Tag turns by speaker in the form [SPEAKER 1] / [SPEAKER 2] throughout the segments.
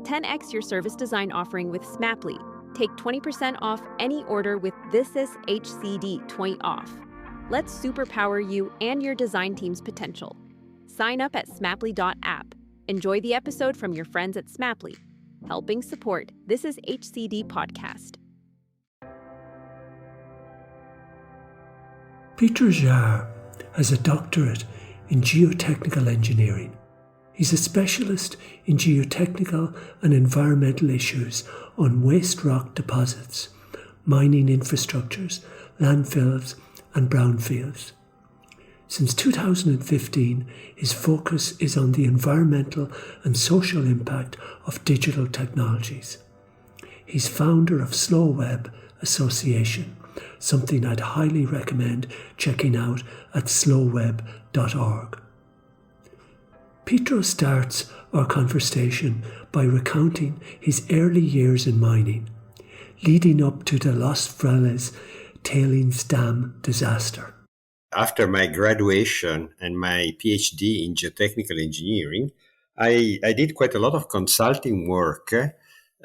[SPEAKER 1] 10x your service design offering with Smaply. Take 20% off any order with This Is HCD 20 off. Let's superpower you and your design team's potential. Sign up at smaply.app. Enjoy the episode from your friends at Smaply, helping support This Is HCD podcast.
[SPEAKER 2] Pietro Jarre has a doctorate in geotechnical engineering. He's a specialist in geotechnical and environmental issues on waste rock deposits, mining infrastructures, landfills, and brownfields. Since 2015, his focus is on the environmental and social impact of digital technologies. He's founder of Slow Web Association, something I'd highly recommend checking out at slowweb.org. Pietro starts our conversation by recounting his early years in mining, leading up to the Los Frailes tailings dam disaster.
[SPEAKER 3] After my graduation and my PhD in geotechnical engineering, I did quite a lot of consulting work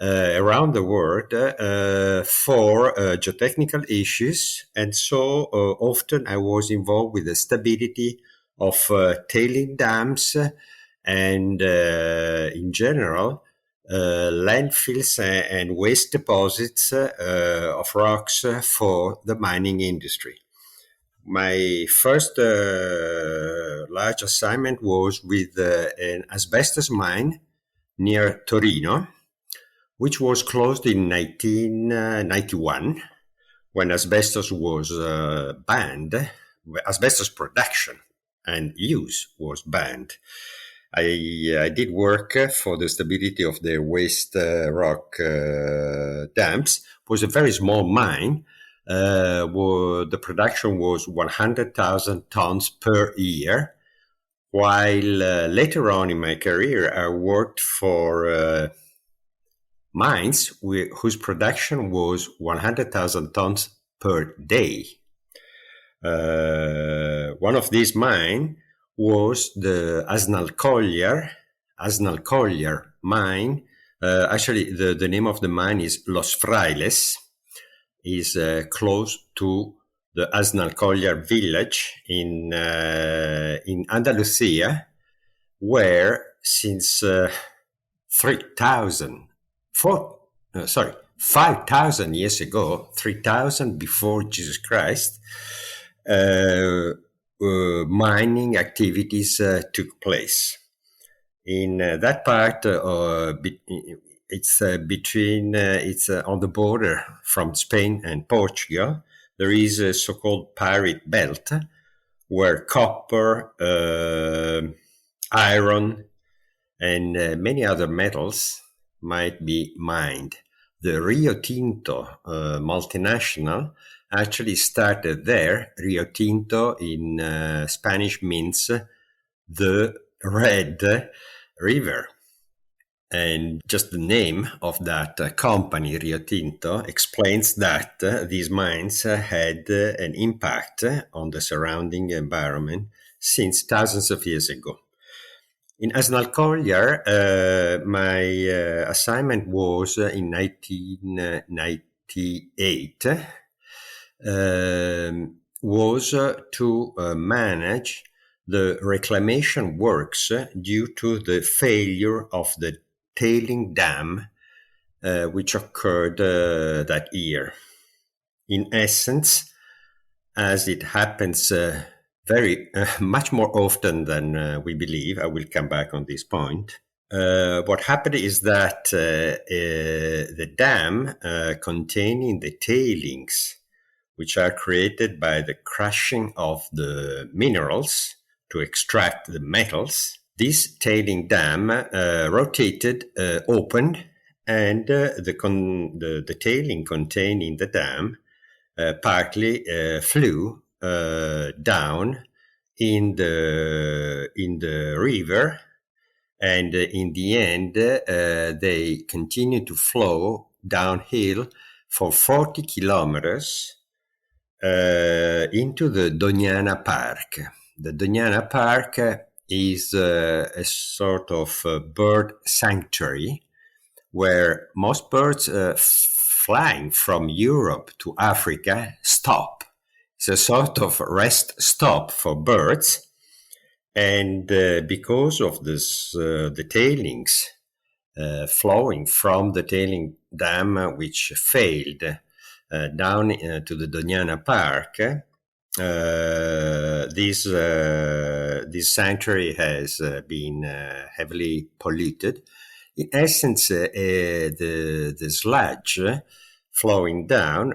[SPEAKER 3] around the world for geotechnical issues. And so often I was involved with the stability of tailing dams and in general, landfills and waste deposits of rocks for the mining industry. My first large assignment was with an asbestos mine near Torino, which was closed in 1991 when asbestos was banned. Asbestos production and use was banned. I did work for the stability of the waste rock dams. It was a very small mine. The production was 100,000 tons per year, while later on in my career I worked for mines whose production was 100,000 tons per day. One of these mines was the Asnalcollier mine. Actually, the name of the mine is Los Frailes, is close to the Asnalcollier village in Andalusia, where since 5,000 years ago, 3,000 before Jesus Christ, mining activities took place. In that part, it's on the border from Spain and Portugal. There is a so-called Pirate Belt where copper, iron, and many other metals might be mined. The Rio Tinto multinational actually started there. Rio Tinto in Spanish means the Red River. And just the name of that company, Rio Tinto, explains that these mines had an impact on the surrounding environment since thousands of years ago. In Asnalcollier, my assignment was in 1998, was to manage the reclamation works due to the failure of the tailing dam, which occurred that year. In essence, as it happens very much more often than we believe, I will come back on this point. What happened is that the dam containing the tailings, which are created by the crushing of the minerals to extract the metals, this tailing dam rotated, opened, and the tailing contained in the dam partly flew down in the river, and in the end they continued to flow downhill for 40 kilometers into the Doñana Park. The Doñana Park is a sort of bird sanctuary where most birds flying from Europe to Africa stop. It's a sort of rest stop for birds. And because of this, the tailings flowing from the tailing dam, which failed down to the Doñana Park, this sanctuary has been heavily polluted. In essence, the sludge flowing down,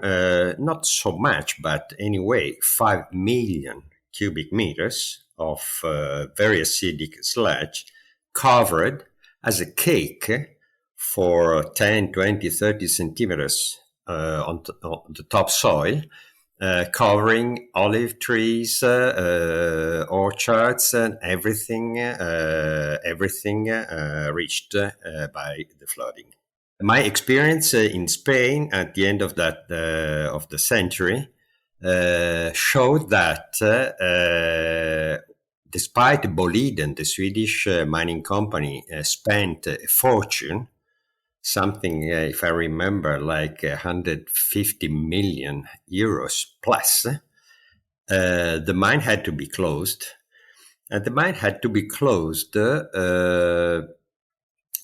[SPEAKER 3] not so much, but anyway, 5 million cubic meters of very acidic sludge covered as a cake for 10, 20, 30 centimeters on the topsoil, covering olive trees, orchards, and everything reached by the flooding. My experience in Spain at the end of the century showed that despite Boliden, the Swedish mining company, spent a fortune, something, if I remember, like 150 million euros plus, the mine had to be closed. And the mine had to be closed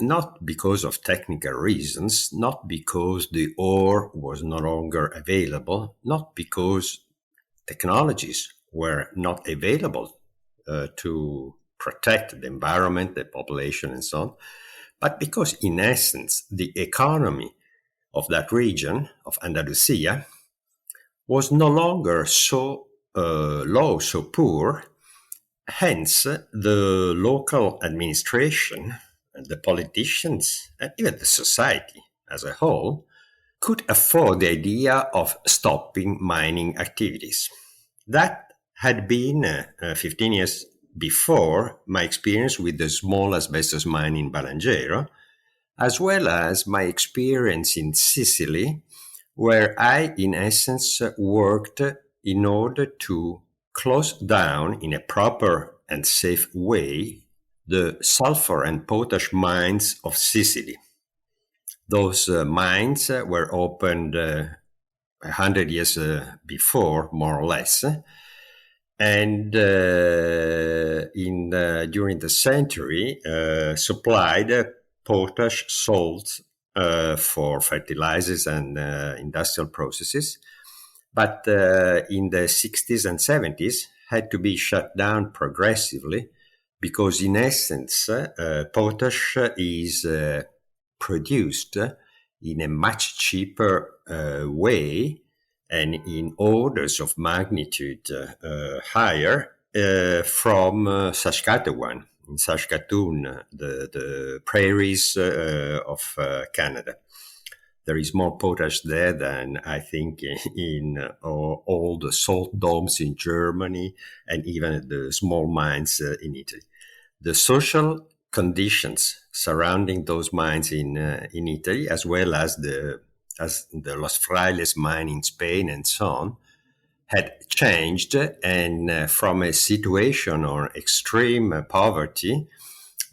[SPEAKER 3] not because of technical reasons, not because the ore was no longer available, not because technologies were not available to protect the environment, the population, and so on, but because, in essence, the economy of that region, of Andalusia, was no longer so low, so poor. Hence, the local administration, the politicians, and even the society as a whole could afford the idea of stopping mining activities. That had been 15 years before my experience with the small asbestos mine in Balangero, as well as my experience in Sicily, where I, in essence, worked in order to close down in a proper and safe way the sulfur and potash mines of Sicily. Those mines were opened 100 years before, more or less, and during the century supplied potash salts for fertilizers and industrial processes, but in the 60s and 70s had to be shut down progressively because, in essence, potash is produced in a much cheaper way and in orders of magnitude higher from Saskatchewan, in Saskatoon, the prairies of Canada. There is more potash there than, I think, in all the salt domes in Germany and even the small mines in Italy. The social conditions surrounding those mines in Italy, as well as the Los Frailes mine in Spain and so on, had changed, and from a situation of extreme poverty,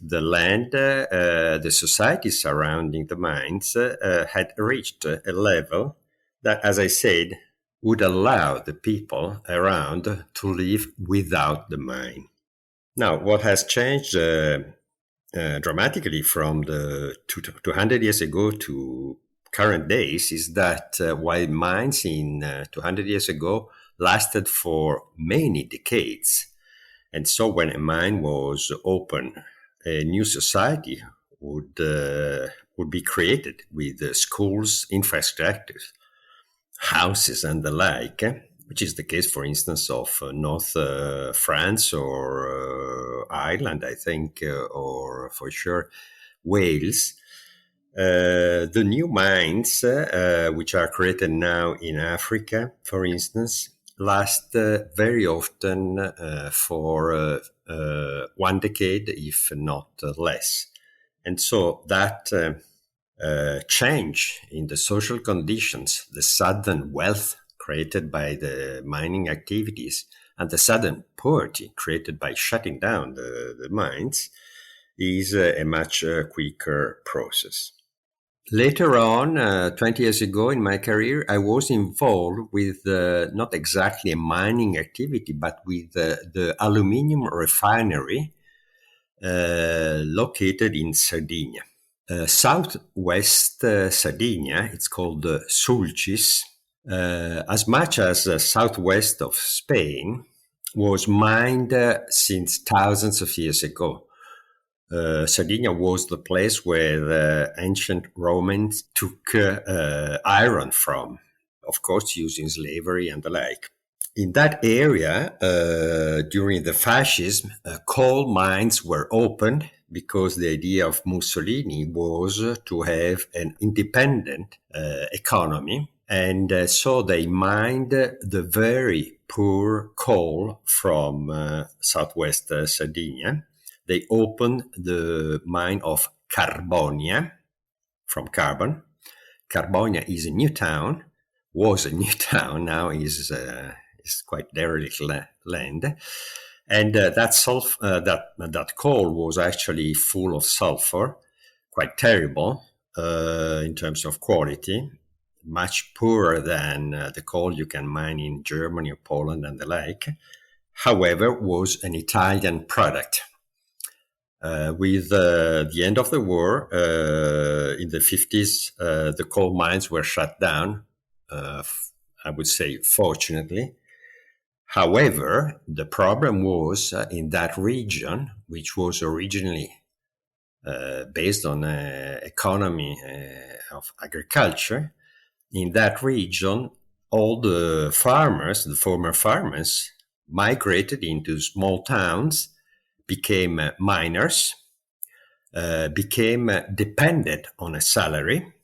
[SPEAKER 3] the land, the society surrounding the mines had reached a level that, as I said, would allow the people around to live without the mine. Now, what has changed dramatically from the 200 years ago to current days is that while mines in 200 years ago lasted for many decades, and so when a mine was open, a new society would be created with schools, infrastructures, houses, and the like, which is the case, for instance, of North France or Ireland, I think, or for sure Wales. The new mines, which are created now in Africa, for instance, last very often for 1 decade, if not less. And so that change in the social conditions, the sudden wealth created by the mining activities, and the sudden poverty created by shutting down the mines, is a much quicker process. Later on, 20 years ago in my career, I was involved with not exactly a mining activity, but with the aluminium refinery located in Sardinia. Southwest Sardinia, it's called Sulcis, as much as southwest of Spain, was mined since thousands of years ago. Sardinia was the place where the ancient Romans took iron from, of course, using slavery and the like. In that area, during the fascism, coal mines were opened because the idea of Mussolini was to have an independent economy. And so they mined the very poor coal from southwest Sardinia. They opened the mine of Carbonia from carbon. Carbonia is a new town, was a new town, now is quite derelict land. And that coal was actually full of sulfur, quite terrible in terms of quality, much poorer than the coal you can mine in Germany or Poland and the like. However, was an Italian product. With the end of the war, in the 50s, the coal mines were shut down, I would say, fortunately. However, the problem was in that region, which was originally based on an economy of agriculture. In that region, all the farmers, the former farmers, migrated into small towns, became miners, became dependent on a salary.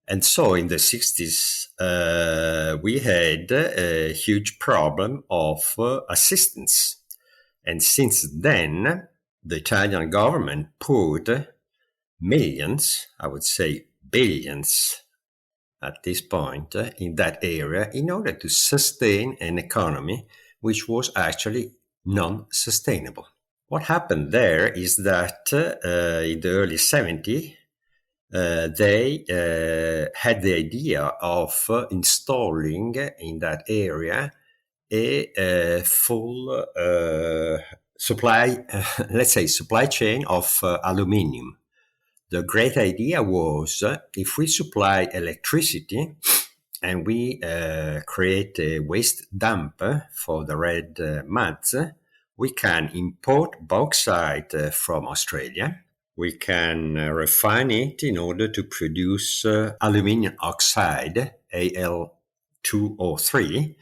[SPEAKER 3] And so in the 60s, we had a huge problem of assistance. And since then, the Italian government poured millions, I would say billions at this point, in that area in order to sustain an economy which was actually non-sustainable. What happened there is that in the early 70s, they had the idea of installing in that area a full supply chain of aluminium. The great idea was if we supply electricity and we create a waste dump for the red muds, we can import bauxite from Australia. We can refine it in order to produce aluminium oxide, Al2O3,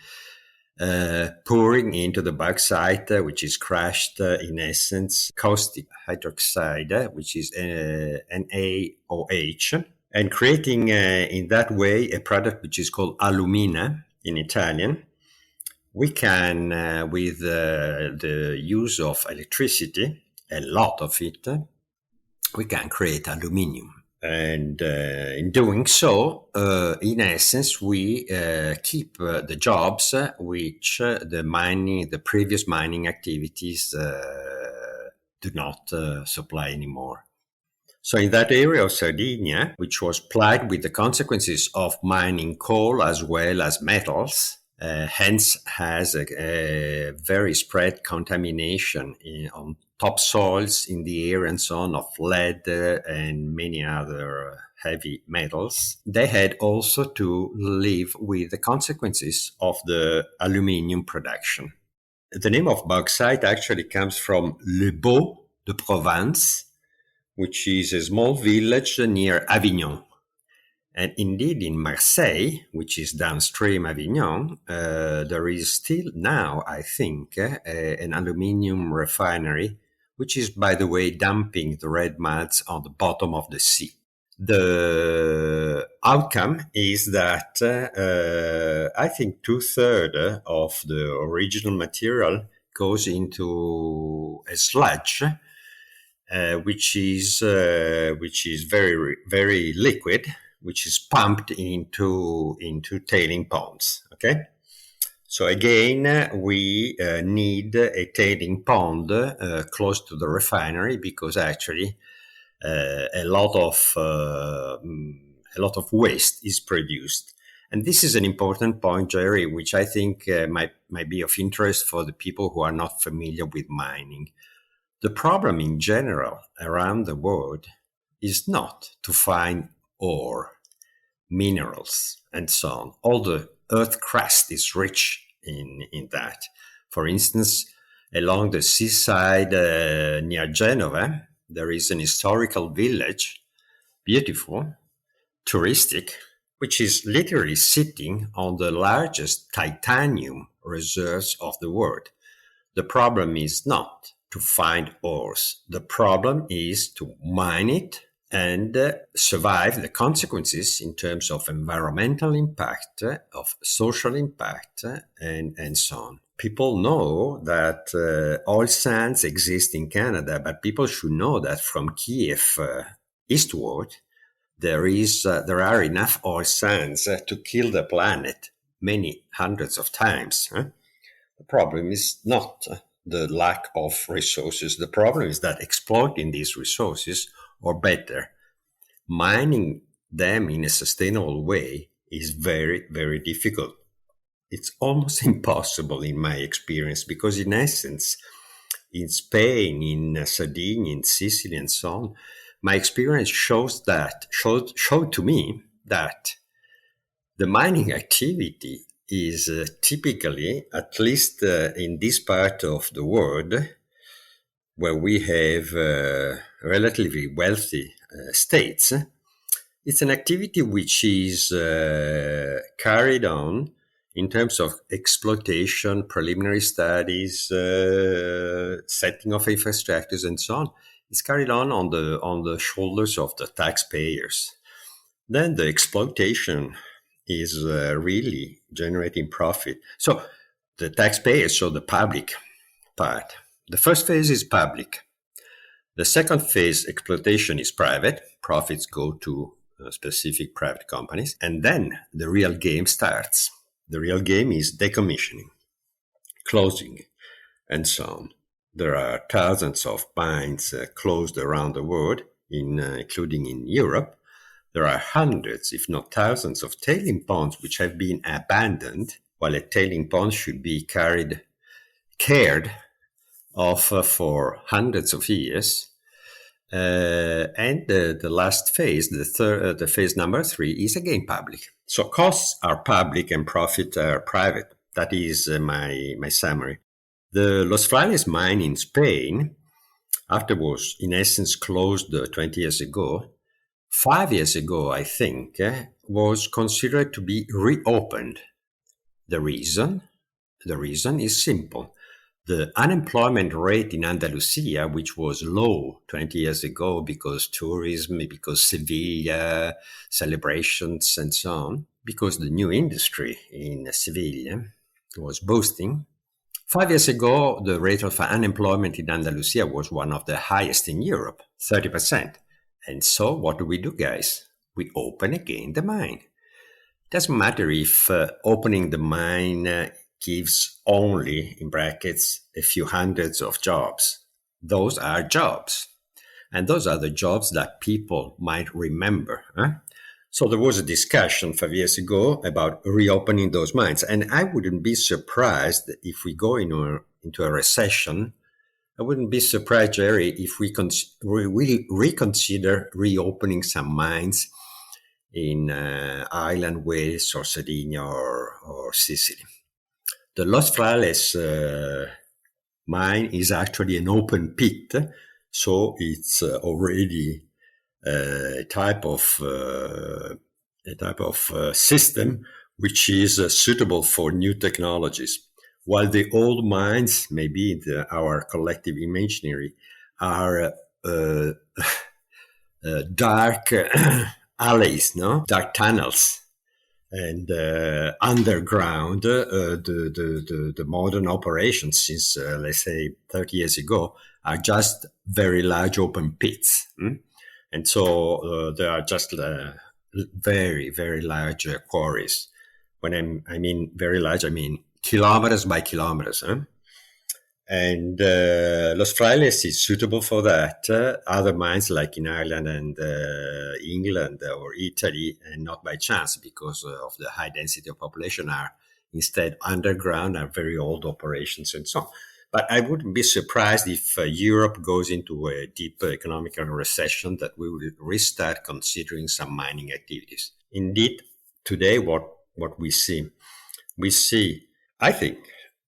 [SPEAKER 3] pouring into the bauxite, which is crushed in essence caustic hydroxide, which is NaOH, and creating in that way a product which is called alumina in Italian. We can, with the use of electricity, a lot of it, we can create aluminium. And in doing so, in essence, we keep the jobs which the previous mining activities do not supply anymore. So in that area of Sardinia, which was plagued with the consequences of mining coal as well as metals, hence has a very spread contamination on topsoils in the area and so on of lead and many other heavy metals. They had also to live with the consequences of the aluminium production. The name of bauxite actually comes from Le Beau de Provence, which is a small village near Avignon. And indeed, in Marseille, which is downstream Avignon, there is still now, I think, an aluminium refinery, which is, by the way, dumping the red muds on the bottom of the sea. The outcome is that I think 2/3 of the original material goes into a sludge, which is very, very liquid, which is pumped into tailing ponds. Okay, so again, we need a tailing pond close to the refinery because actually a lot of waste is produced. And this is an important point, Gerry, which I think might be of interest for the people who are not familiar with mining. The problem in general around the world is not to find ore, minerals, and so on. All the earth crust is rich in that. For instance, along the seaside near Genova, there is an historical village, beautiful, touristic, which is literally sitting on the largest titanium reserves of the world. The problem is not to find ores. The problem is to mine it and survive the consequences in terms of environmental impact, of social impact, and so on. People know that oil sands exist in Canada, but people should know that from Kiev eastward, there are enough oil sands to kill the planet many hundreds of times. The problem is not the lack of resources. The problem is that exploiting these resources, or better, mining them in a sustainable way, is very, very difficult. It's almost impossible in my experience, because in essence, in Spain, in Sardinia, in Sicily, and so on, my experience showed to me that the mining activity is typically, at least in this part of the world, where we have relatively wealthy states, it's an activity which is carried on in terms of exploitation, preliminary studies, setting of infrastructures, and so on. It's carried on the shoulders of the taxpayers. Then the exploitation is really generating profit. So the taxpayers, so the public part. The first phase is public. The second phase, exploitation, is private. Profits go to specific private companies. And then the real game starts. The real game is decommissioning, closing, and so on. There are thousands of mines closed around the world, including in Europe. There are hundreds, if not thousands, of tailing ponds which have been abandoned, while a tailing pond should be cared of for hundreds of years. And the last phase, the phase number 3, is again public. So costs are public and profit are private. That is my summary. The Los Frailes mine in Spain, afterwards, in essence, closed 20 years ago. 5 years ago, I think, was considered to be reopened. The reason is simple. The unemployment rate in Andalusia, which was low 20 years ago because tourism, because Sevilla, celebrations, and so on, because the new industry in Sevilla was boosting. 5 years ago, the rate of unemployment in Andalusia was one of the highest in Europe, 30%. And so what do we do, guys? We open again the mine. It doesn't matter if opening the mine gives only, in brackets, a few hundreds of jobs. Those are jobs. And those are the jobs that people might remember. So there was a discussion 5 years ago about reopening those mines. And I wouldn't be surprised if we go into a recession. I wouldn't be surprised, Gerry, if we reconsider reopening some mines in Ireland, Wales, or Sardinia, or Sicily. The Los Frailes mine is actually an open pit, so it's already a type of system which is suitable for new technologies. While the old mines, maybe in our collective imaginary, are dark alleys, dark tunnels, and underground. The modern operations since let's say 30 years ago are just very large open pits, and so there are just very, very large quarries. When I mean very large, I mean kilometers by kilometers. And Los Frailes is suitable for that. Other mines like in Ireland and England or Italy, and not by chance because of the high density of population, are instead underground, are very old operations and so on. But I wouldn't be surprised if Europe goes into a deep economic recession, that we will restart considering some mining activities. Indeed, today what we see, I think,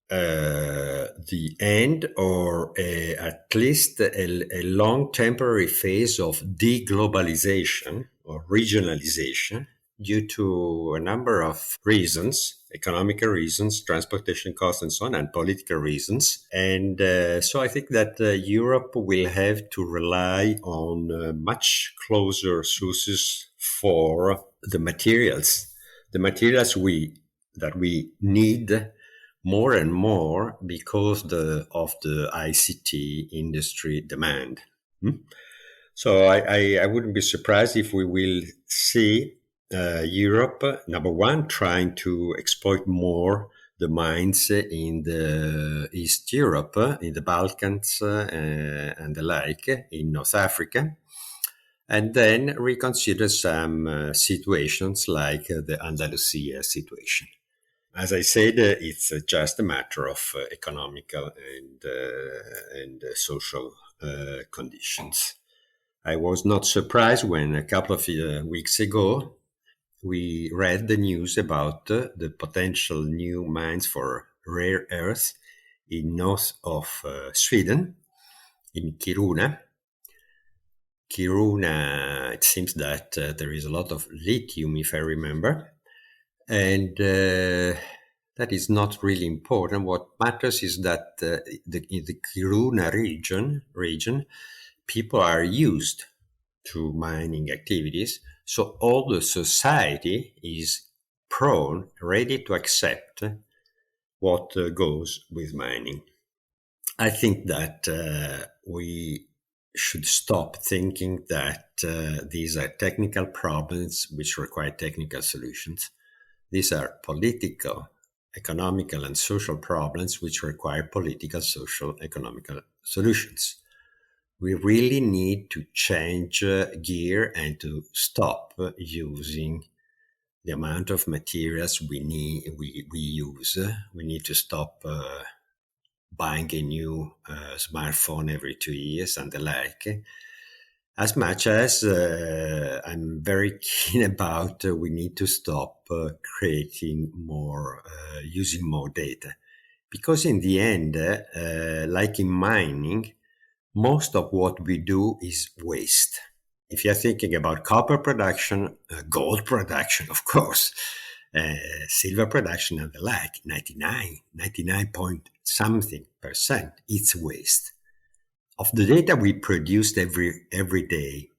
[SPEAKER 3] the end or at least a long temporary phase of deglobalization or regionalization due to a number of reasons, economical reasons, transportation costs and so on, and political reasons. And so I think that Europe will have to rely on much closer sources for the materials that we need more and more because of the ICT industry demand. So I wouldn't be surprised if we will see Europe, number one, trying to exploit more the mines in the East Europe, in the Balkans and the like, in North Africa, and then reconsider some situations like the Andalusia situation. As I said, it's just a matter of economical and social conditions. I was not surprised when a couple of weeks ago we read the news about the potential new mines for rare earth in north of Sweden, in Kiruna. Kiruna, it seems that there is a lot of lithium, if I remember. And that is not really important. What matters is that in the Kiruna region, people are used to mining activities. So all the society is ready to accept what goes with mining. I think that we should stop thinking that these are technical problems which require technical solutions. These are political, economical, and social problems which require political, social, economical solutions. We really need to change gear and to stop using the amount of materials we use. We need to stop buying a new smartphone every 2 years and the like. As much as I'm very keen about, we need to stop creating more, using more data. Because in the end, like in mining, most of what we do is waste. If you're thinking about copper production, gold production, of course, silver production and the like, 99 point something %, it's waste. Of the data we produced every day,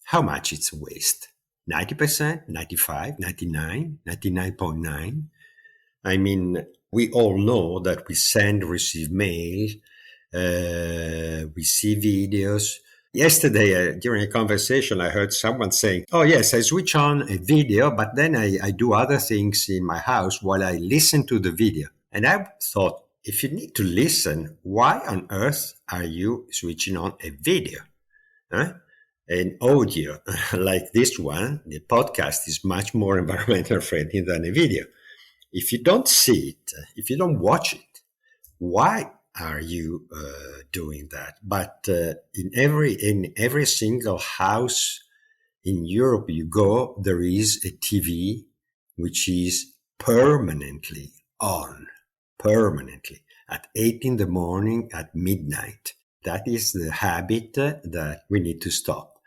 [SPEAKER 3] how much it's waste? 90%, 95, 99, 99.9? I mean, we all know that we send, receive mail, we see videos. Yesterday, during a conversation, I heard someone saying, oh yes, I switch on a video, but then I do other things in my house while I listen to the video. And I thought, if you need to listen, why on earth are you switching on a video? An audio like this one, the podcast, is much more environmental friendly than a video. If you don't see it, if you don't watch it, why are you doing that? But in every single house in Europe you go, there is a TV which is permanently on. Permanently at 8 in the morning, at midnight. That is the habit that we need to stop.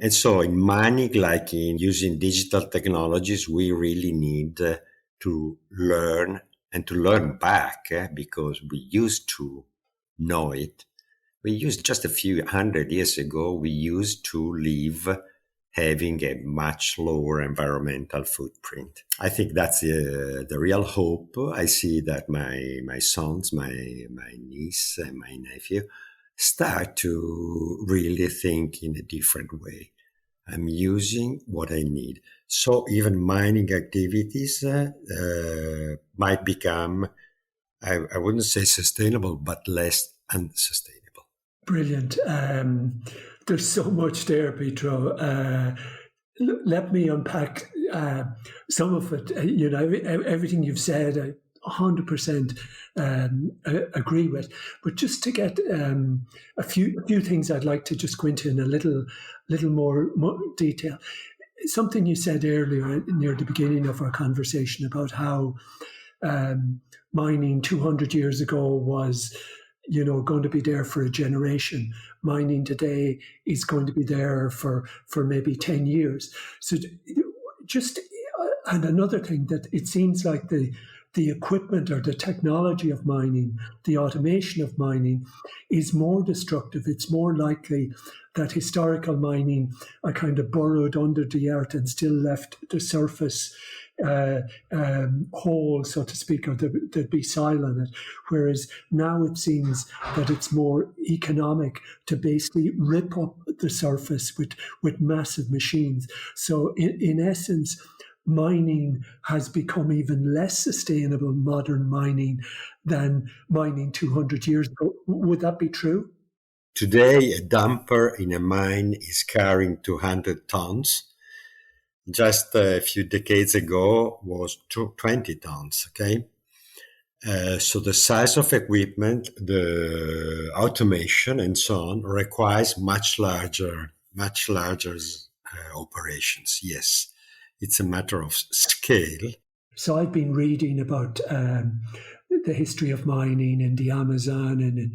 [SPEAKER 3] And so in mining, like in using digital technologies, we really need to learn and to learn back because we used to know it. We used just a few 100 years ago, we used to live having a much lower environmental footprint. I think that's the real hope. I see that my sons, my niece and my nephew start to really think in a different way. I'm using what I need. So even mining activities might become I wouldn't say sustainable, but less unsustainable.
[SPEAKER 2] Brilliant. There's so much there, Pietro. Let me unpack some of it. Everything you've said, I 100% agree with. But just to get a few things I'd like to just go into in a little more detail. Something you said earlier near the beginning of our conversation about how mining 200 years ago was, going to be there for a generation. Mining today is going to be there for maybe 10 years. So just, and another thing that it seems like the equipment or the technology of mining, the automation of mining is more destructive. It's more likely that historical mining are kind of burrowed under the earth and still left the surface hole, so to speak, or there'd be soil in it. Whereas now it seems that it's more economic to basically rip up the surface with massive machines. So in essence, mining has become even less sustainable, modern mining, than mining 200 years ago. Would that be true?
[SPEAKER 3] Today, a dumper in a mine is carrying 200 tons. Just a few decades ago was 20 tons, okay? So the size of equipment, the automation and so on requires much larger operations, yes. It's a matter of scale.
[SPEAKER 2] So I've been reading about the history of mining in the Amazon and in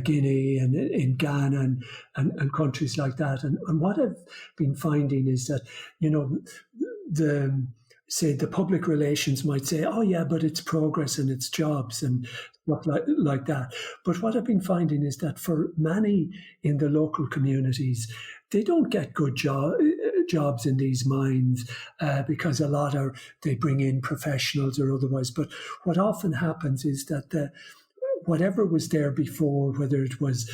[SPEAKER 2] Guinea and in Ghana and countries like that. And what I've been finding is that, the public relations might say, oh yeah, but it's progress and it's jobs and stuff like that. But what I've been finding is that for many in the local communities, they don't get good jobs in these mines because a lot they bring in professionals or otherwise. But what often happens is that whatever was there before, whether it was,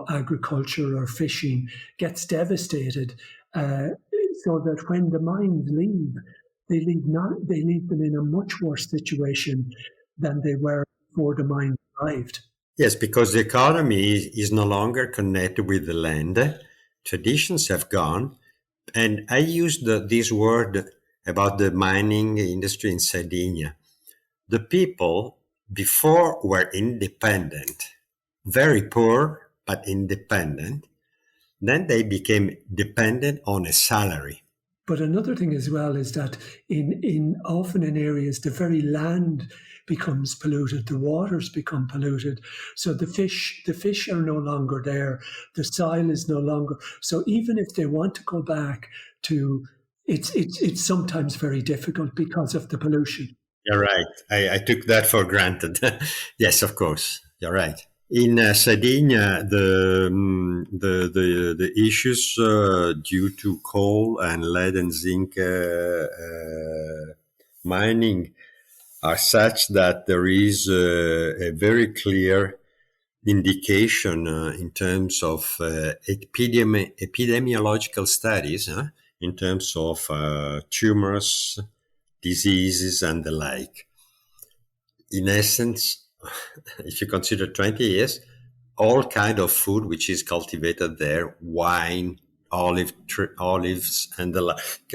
[SPEAKER 2] agriculture or fishing, gets devastated, so that when the mines leave, they leave them in a much worse situation than they were before the mine arrived.
[SPEAKER 3] Yes, because the economy is no longer connected with the land. Traditions have gone. And I used this word about the mining industry in Sardinia. The people before were independent, very poor, but independent. Then they became dependent on a salary.
[SPEAKER 2] But another thing as well is that often in areas, the very land becomes polluted, the waters become polluted. So the fish are no longer there, the soil is no longer. So even if they want to go back to, it's sometimes very difficult because of the pollution.
[SPEAKER 3] You're right. I took that for granted. Yes, of course. You're right. In Sardinia, the issues due to coal and lead and zinc mining are such that there is a very clear indication in terms of epidemiological studies, in terms of tumors, diseases, and the like. In essence, if you consider 20 years, all kind of food which is cultivated there, wine, olives, and the like,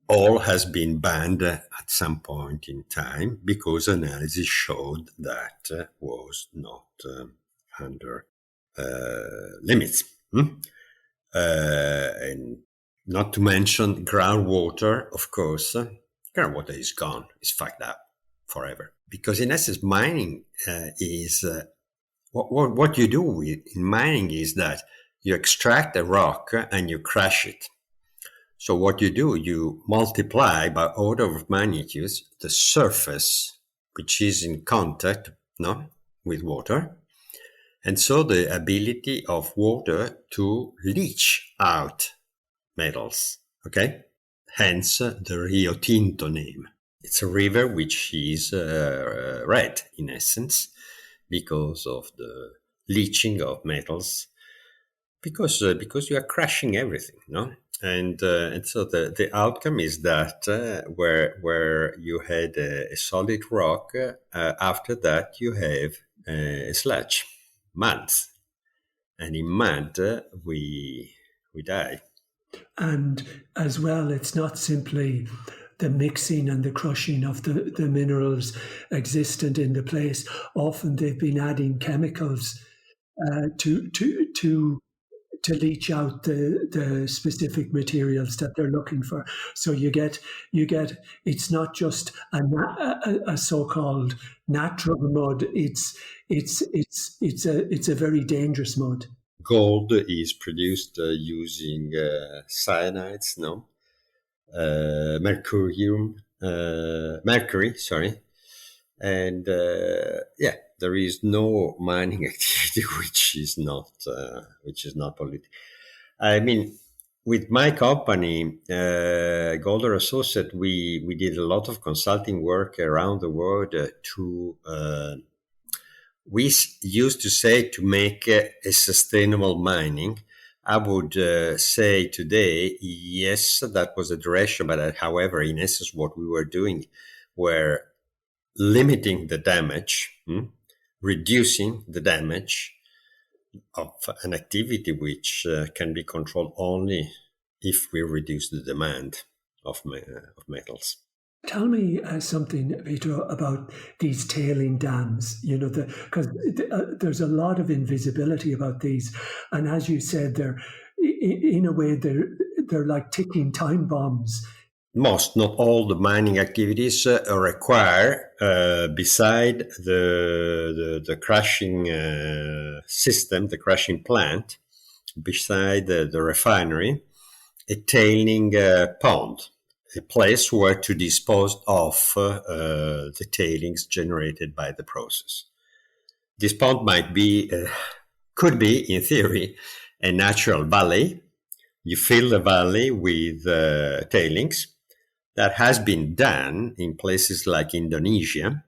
[SPEAKER 3] all has been banned at some point in time because analysis showed that was not under limits. And not to mention groundwater, of course. Groundwater is gone, it's fucked up forever. Because in essence, mining is what you do in mining is that you extract a rock and you crush it. So what you do, you multiply by order of magnitude the surface which is in contact with water. And so the ability of water to leach out metals, okay? Hence the Rio Tinto name. It's a river which is red, in essence, because of the leaching of metals, because you are crushing everything, no? And so the outcome is that where you had a solid rock, after that you have a sludge, mud, and in mud we die.
[SPEAKER 2] And as well, it's not simply the mixing and the crushing of the minerals existent in the place. Often they've been adding chemicals to leach out the specific materials that they're looking for. So you get it's not just a so-called natural mud. It's a very dangerous mud.
[SPEAKER 3] Gold is produced using cyanides, no, mercury, sorry, and there is no mining activity which is not polluted. I mean, with my company, Golder Associate, we did a lot of consulting work around the world we used to say to make a sustainable mining. I would say today, yes, that was a direction, but however, in essence, what we were doing were limiting the damage, reducing the damage of an activity which can be controlled only if we reduce the demand of metals.
[SPEAKER 2] Tell me something, Pietro, about these tailing dams. Because there's a lot of invisibility about these, and as you said, they're in a way they're like ticking time bombs.
[SPEAKER 3] Most, not all, the mining activities require, beside the crushing system, the crushing plant, beside the refinery, a tailing pond. A place where to dispose of the tailings generated by the process. This pond could be, in theory, a natural valley. You fill the valley with tailings. That has been done in places like Indonesia.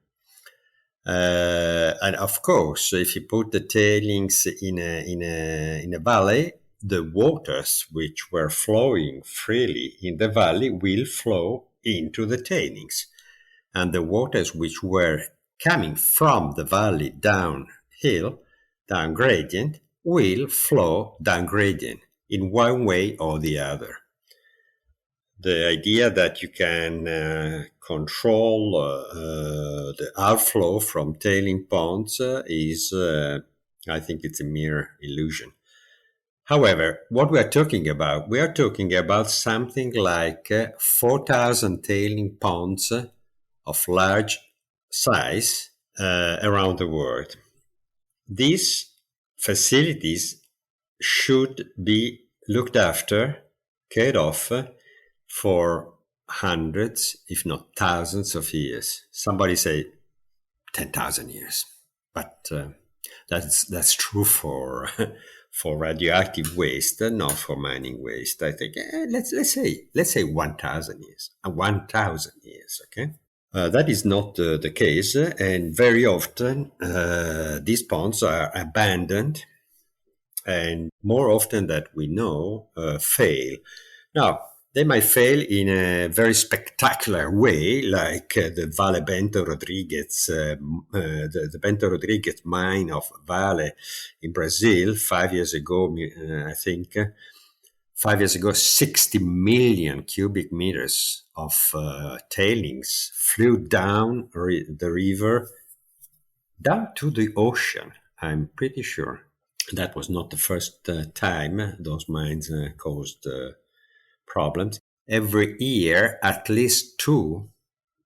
[SPEAKER 3] And of course, if you put the tailings in a valley, the waters which were flowing freely in the valley will flow into the tailings. And the waters which were coming from the valley downhill, down gradient, will flow down gradient in one way or the other. The idea that you can control the outflow from tailing ponds is, I think it's a mere illusion. However, what we are talking about something like 4,000 tailing ponds of large size around the world. These facilities should be looked after, cared of, for hundreds, if not thousands of years. Somebody say 10,000 years, but that's true for radioactive waste, not for mining waste. I think let's say 1,000 years. 1,000 years, okay. That is not the case, and very often these ponds are abandoned, and more often that we know, fail. Now, they might fail in a very spectacular way, like the Vale Bento Rodrigues, the Bento Rodrigues mine of Vale in Brazil 5 years ago, I think. 5 years ago, 60 million cubic meters of tailings flew down the river, down to the ocean, I'm pretty sure. That was not the first time those mines caused problems. Every year, at least 2,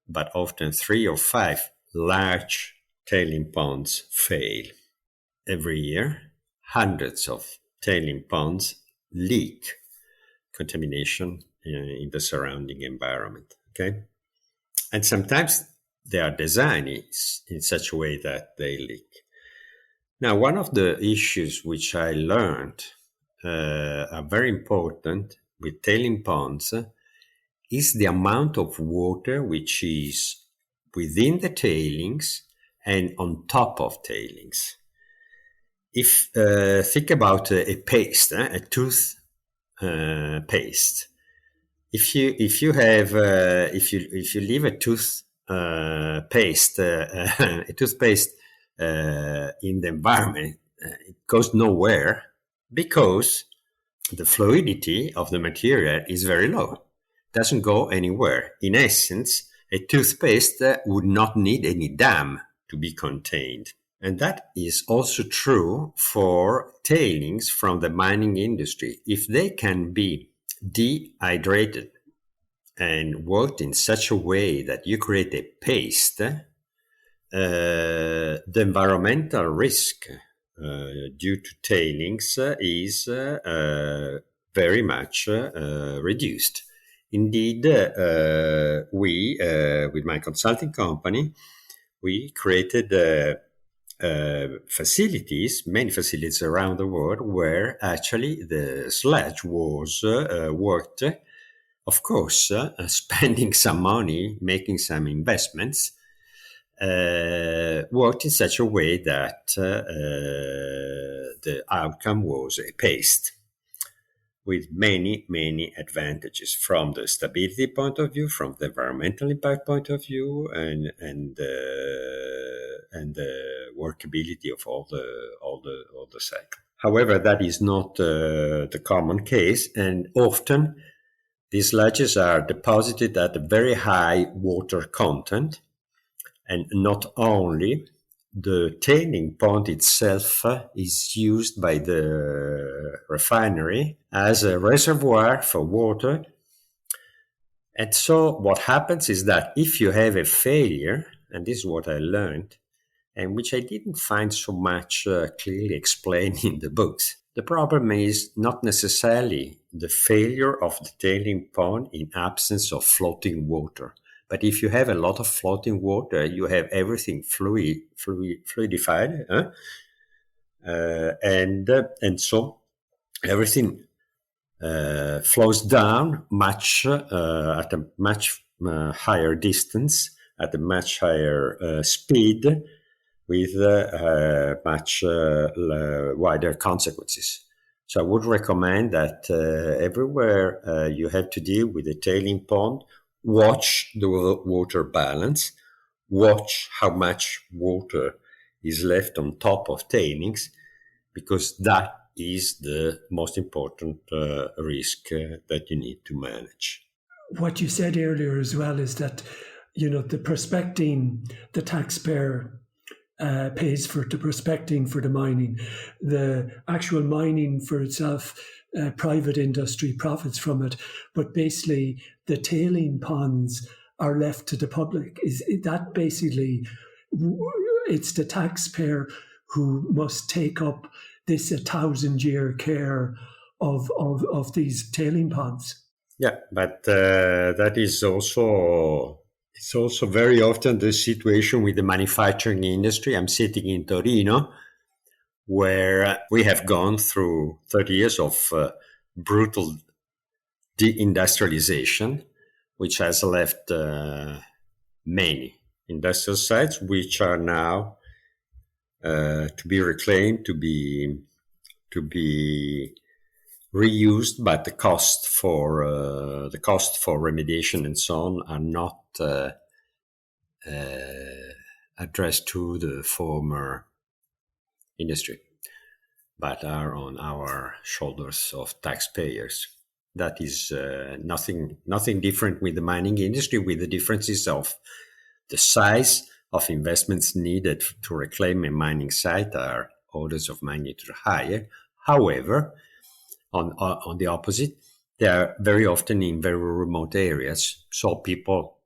[SPEAKER 3] but often 3 or 5 large tailing ponds fail. Every year, hundreds of tailing ponds leak contamination in the surrounding environment. Okay, and sometimes they are designed in such a way that they leak. Now, one of the issues which I learned are very important with tailing ponds is the amount of water which is within the tailings and on top of tailings. If think about a paste, a tooth paste. If you leave a toothpaste in the environment, it goes nowhere because the fluidity of the material is very low. It doesn't go anywhere. In essence, a toothpaste would not need any dam to be contained. And that is also true for tailings from the mining industry. If they can be dehydrated and worked in such a way that you create a paste, the environmental risk due to tailings is very much reduced. Indeed, we, with my consulting company, we created facilities, many facilities around the world where actually the sludge was worked, of course, spending some money, making some investments, worked in such a way that the outcome was a paste with many, many advantages from the stability point of view, from the environmental impact point of view, and the workability of all the cycle. However, that is not the common case, and often these sludges are deposited at a very high water content, and not only the tailing pond itself is used by the refinery as a reservoir for water. And so what happens is that if you have a failure, and this is what I learned, and which I didn't find so much clearly explained in the books, the problem is not necessarily the failure of the tailing pond in absence of floating water. But if you have a lot of floating water, you have everything fluidified, and so everything flows down at a much higher distance, at a much higher speed, with much wider consequences. So I would recommend that everywhere you have to deal with a tailing pond, watch the water balance, watch how much water is left on top of tailings, because that is the most important risk that you need to manage.
[SPEAKER 2] What you said earlier as well is that, the prospecting, the taxpayer pays for the prospecting for the mining. The actual mining for itself, private industry profits from it, but basically the tailing ponds are left to the public. Is that basically, it's the taxpayer who must take up this 1,000-year care of these tailing ponds?
[SPEAKER 3] Yeah, but that is also... It's also very often the situation with the manufacturing industry. I'm sitting in Torino, where we have gone through 30 years of brutal deindustrialization, which has left many industrial sites, which are now to be reclaimed, to be reused, but the cost for remediation and so on are not addressed to the former industry, but are on our shoulders of taxpayers. That is nothing different with the mining industry, with the differences of the size of investments needed to reclaim a mining site are orders of magnitude higher. However, on the opposite, they are very often in very remote areas, so people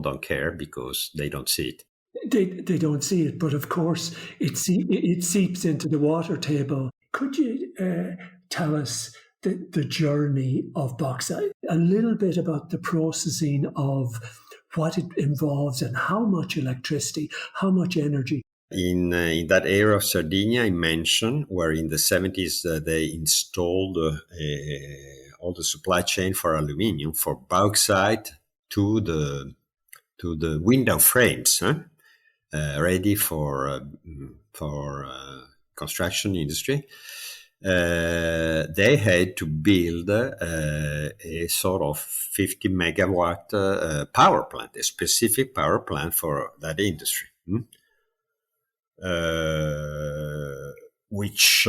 [SPEAKER 3] don't care because they don't see it.
[SPEAKER 2] They don't see it, but of course it seeps into the water table. Could you tell us the journey of bauxite? A little bit about the processing of what it involves and how much electricity, how much energy.
[SPEAKER 3] In that area of Sardinia I mentioned, where in the 70s they installed all the supply chain for aluminium, for bauxite to the window frames, ready for construction industry. they had to build a sort of 50 megawatt power plant, a specific power plant for that industry. Which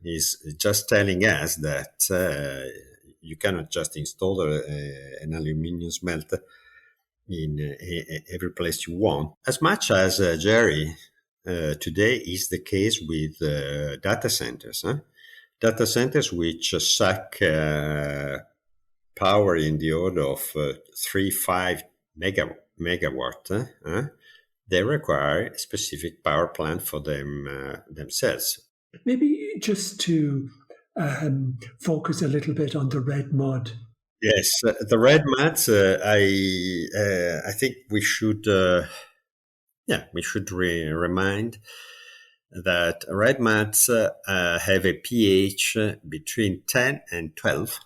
[SPEAKER 3] is just telling us that you cannot just install an aluminium smelter in every place you want. As much as Gerry today is the case with data centers. Data centers which suck power in the order of 3-5 megawatt. They require a specific power plant for themselves.
[SPEAKER 2] Maybe just to focus a little bit on the red mud.
[SPEAKER 3] Yes, the red muds. I think we should remind that red muds have a pH between 10 and 12,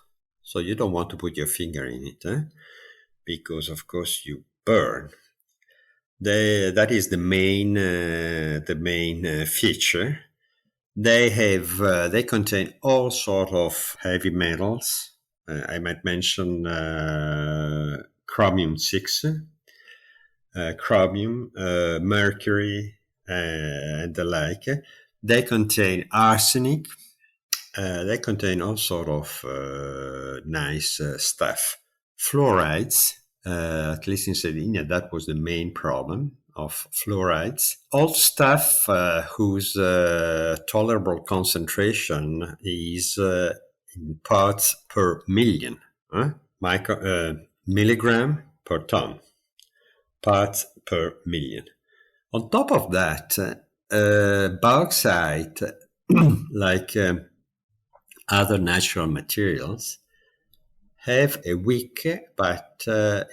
[SPEAKER 3] so you don't want to put your finger in it, because of course you burn. That is the main feature. They contain all sort of heavy metals. I might mention chromium 6, chromium, mercury, and the like. They contain arsenic. They contain all sort of nice stuff. Fluorides. At least in Sardinia, that was the main problem of fluorides. All stuff whose tolerable concentration is in parts per million, milligram per ton, parts per million. On top of that, bauxite, like other natural materials, have a weak but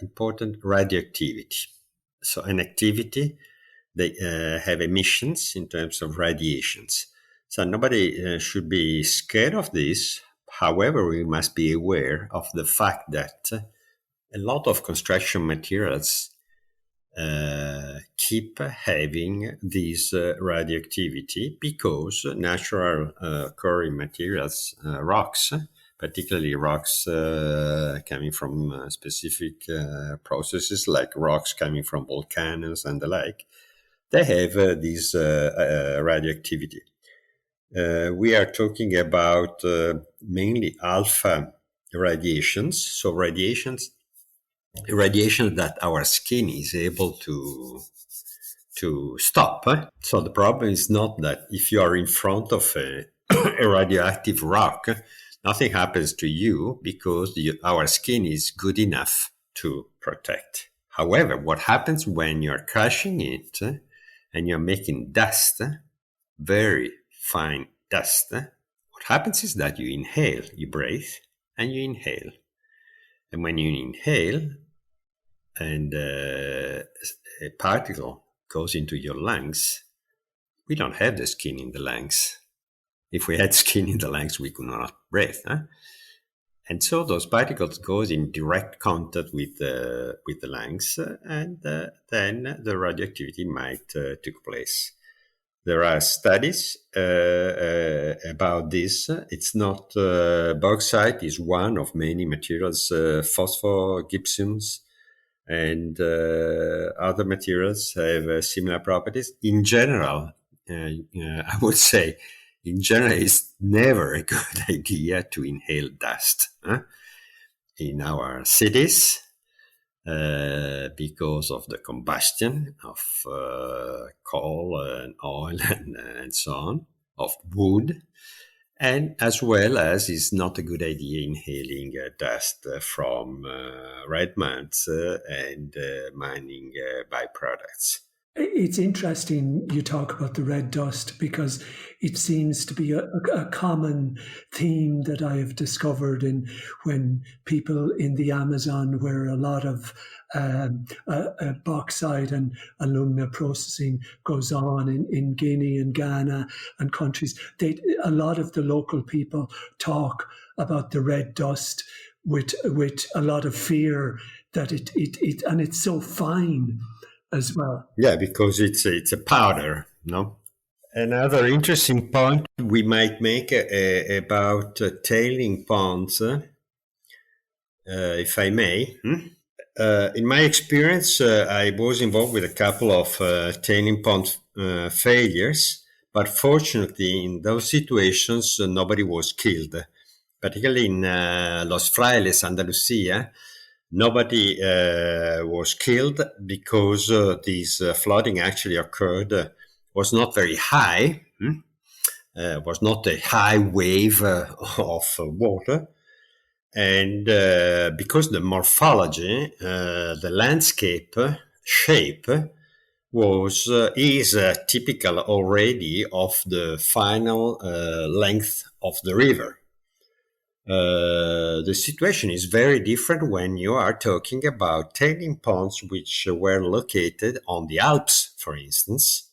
[SPEAKER 3] important radioactivity. So an activity, they have emissions in terms of radiations. So nobody should be scared of this. However, we must be aware of the fact that a lot of construction materials keep having this radioactivity because natural occurring materials, rocks, particularly rocks coming from specific processes like rocks coming from volcanoes and the like, they have this radioactivity. We are talking about mainly alpha radiations, so radiation that our skin is able to stop. So the problem is not that if you are in front of a radioactive rock, nothing happens to you because our skin is good enough to protect. However, what happens when you're crushing it and you're making dust, very fine dust, what happens is that you inhale, you breathe, and you inhale. And when you inhale and a particle goes into your lungs, we don't have the skin in the lungs. If we had skin in the lungs, we could not breathe. And so those particles goes in direct contact with the lungs, and then the radioactivity might take place. There are studies about this. It's not bauxite is one of many materials, phosphogypsums, and other materials have similar properties. In general, I would say, in general, it's never a good idea to inhale dust in our cities because of the combustion of coal and oil and so on, of wood, and as well as it's not a good idea inhaling dust from red muds and mining byproducts.
[SPEAKER 2] It's interesting you talk about the red dust because it seems to be a common theme that I have discovered in when people in the Amazon, where a lot of bauxite and alumina processing goes on in Guinea and Ghana and countries, a lot of the local people talk about the red dust with a lot of fear that it and it's so fine as well.
[SPEAKER 3] Yeah, because it's a powder, no? Another interesting point we might make about tailing ponds, if I may. In my experience, I was involved with a couple of tailing pond failures, but fortunately, in those situations, nobody was killed. Particularly in Los Frailes, Andalusia, nobody was killed because this flooding actually occurred, was not very high, was not a high wave of water. And because the morphology, the landscape shape was is typical already of the final length of the river. The situation is very different when you are talking about tailing ponds which were located on the Alps, for instance,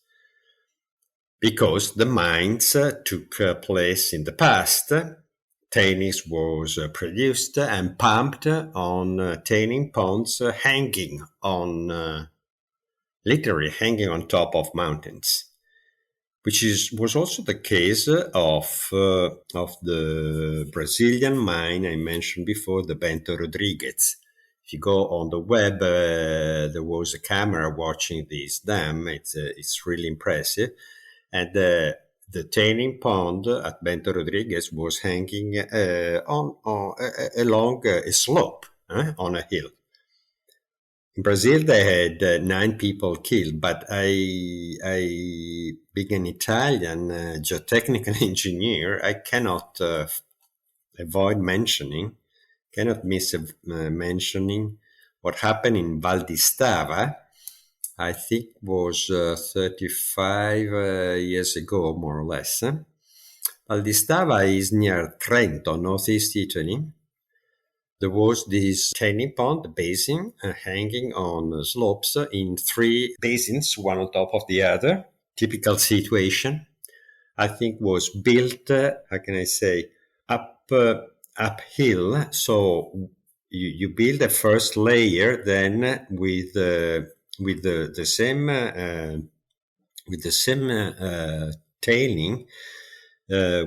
[SPEAKER 3] because the mines took place in the past. Tailings was produced and pumped on tailing ponds hanging on, literally hanging on top of mountains, which was also the case of the Brazilian mine I mentioned before, the Bento Rodrigues. If you go on the web, there was a camera watching this dam. It's really impressive. And the tailing pond at Bento Rodrigues was hanging along a slope on a hill. In Brazil, they had 9 people killed, but I being an Italian geotechnical engineer, I cannot avoid mentioning, cannot miss mentioning what happened in Val di Stava. I think was 35 years ago, more or less. Val di Stava is near Trento, northeast Italy. There was this tailing pond basin hanging on slopes in 3 basins, one on top of the other. Typical situation. I think was built, how can I say, uphill. So you build a first layer, then with the same tailing,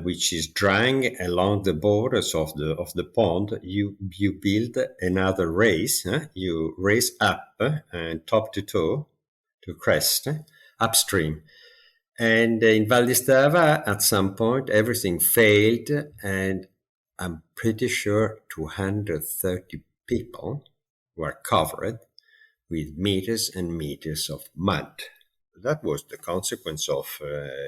[SPEAKER 3] which is drying along the borders of the pond, you build another raise. You raise up and top to toe to crest upstream. And in Val di Stava, at some point, everything failed, and I'm pretty sure 230 people were covered with meters and meters of mud. That was the consequence of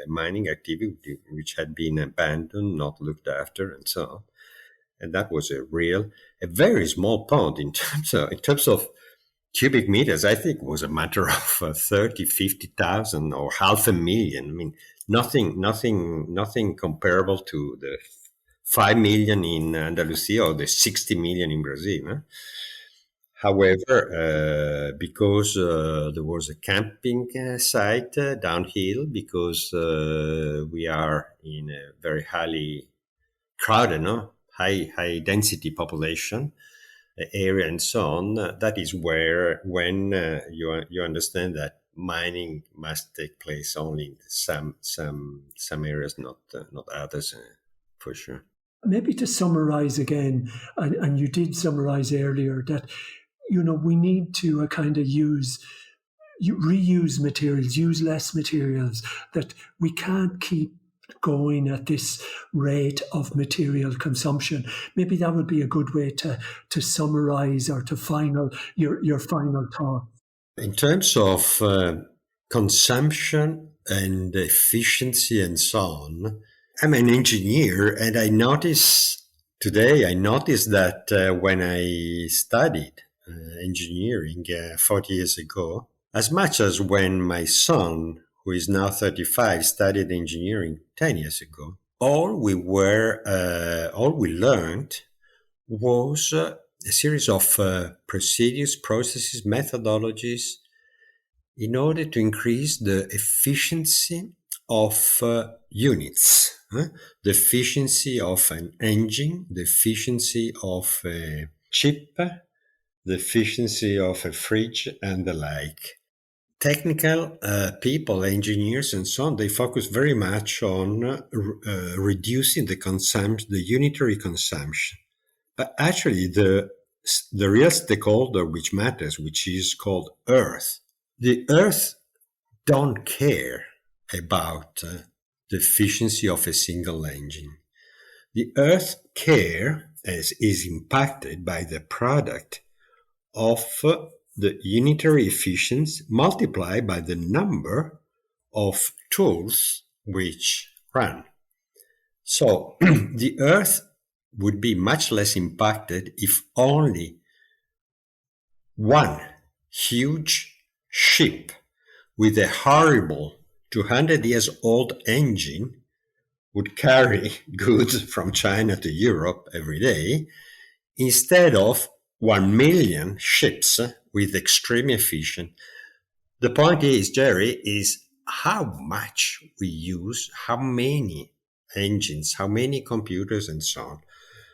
[SPEAKER 3] mining activity which had been abandoned, not looked after, and so on. And that was a very small pond in terms of cubic meters. I think it was a matter of 30, 50,000 or 500,000. I mean, nothing comparable to the 5 million in Andalusia or the 60 million in Brazil. Huh? However, because there was a camping site downhill, because we are in a very highly crowded, high density population area and so on, that is where when you understand that mining must take place only in some areas, not others, for sure.
[SPEAKER 2] Maybe to summarize again, and you did summarize earlier, that we need to kind of reuse materials, use less materials, that we can't keep going at this rate of material consumption. Maybe that would be a good way to summarize or to your final thought.
[SPEAKER 3] In terms of consumption and efficiency and so on, I'm an engineer, and I notice that when I studied engineering 40 years ago, as much as when my son, who is now 35, studied engineering 10 years ago, all we learned was a series of procedures, processes, methodologies in order to increase the efficiency of units, the efficiency of an engine, the efficiency of a chip, the efficiency of a fridge, and the like. technical people, engineers, and so on, they focus very much on reducing the unitary consumption. But actually, the real stakeholder which matters, which is called Earth, the Earth don't care about the efficiency of a single engine. The Earth is impacted by the product of the unitary efficiency multiplied by the number of tools which run. So the Earth would be much less impacted if only one huge ship with a horrible 200 years old engine would carry goods from China to Europe every day, instead of 1 million ships with extreme efficient. The point is, Gerry, is how much we use, how many engines, how many computers, and so on.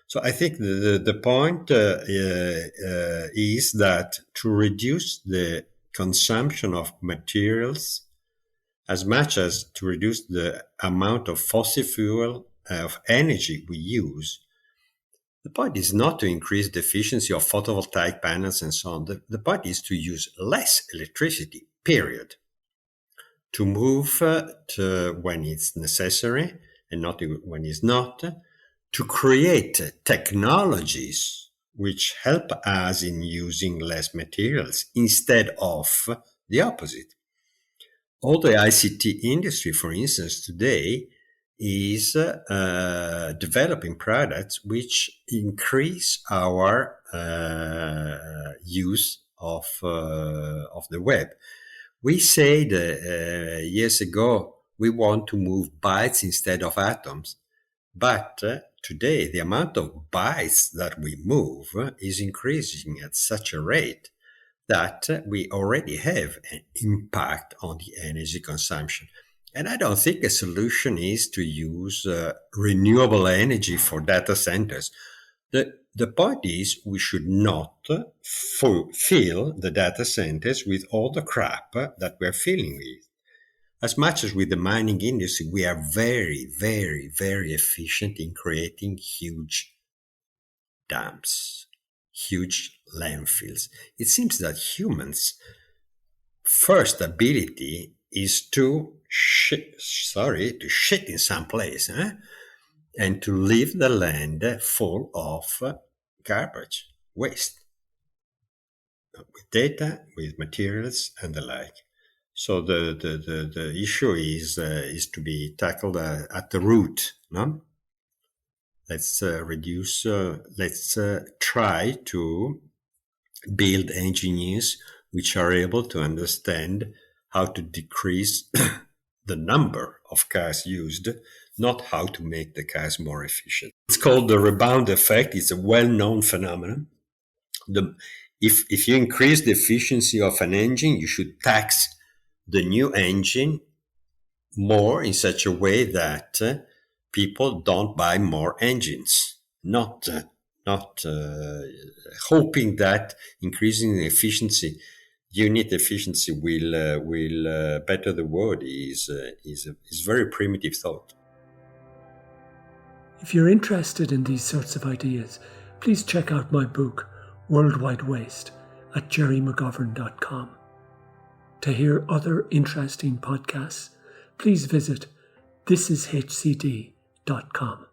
[SPEAKER 3] So I think the point is that to reduce the consumption of materials as much as to reduce the amount of fossil fuel of energy we use, the point is not to increase the efficiency of photovoltaic panels and so on. The point is to use less electricity, period. To move to when it's necessary and not when it's not. To create technologies which help us in using less materials instead of the opposite. All the ICT industry, for instance, today is developing products which increase our use of the web. We said years ago we want to move bytes instead of atoms, but today the amount of bytes that we move is increasing at such a rate that we already have an impact on the energy consumption. And I don't think a solution is to use renewable energy for data centers. The point is we should not fill the data centers with all the crap that we're filling with. As much as with the mining industry, we are very, very, very efficient in creating huge dams, huge landfills. It seems that humans' first ability is to shit in some place, and to leave the land full of garbage, waste, with data, with materials, and the like. So the issue is to be tackled at the root, no? Let's reduce. Let's try to build engineers which are able to understand how to decrease the number of cars used, not how to make the cars more efficient. It's called the rebound effect. It's a well-known phenomenon. If you increase the efficiency of an engine, you should tax the new engine more in such a way that people don't buy more engines, not hoping that increasing the efficiency, unit efficiency, will better the world is very primitive thought.
[SPEAKER 2] If you're interested in these sorts of ideas, please check out my book, Worldwide Waste, at gerrymcgovern.com. To hear other interesting podcasts, please visit thisishcd.com.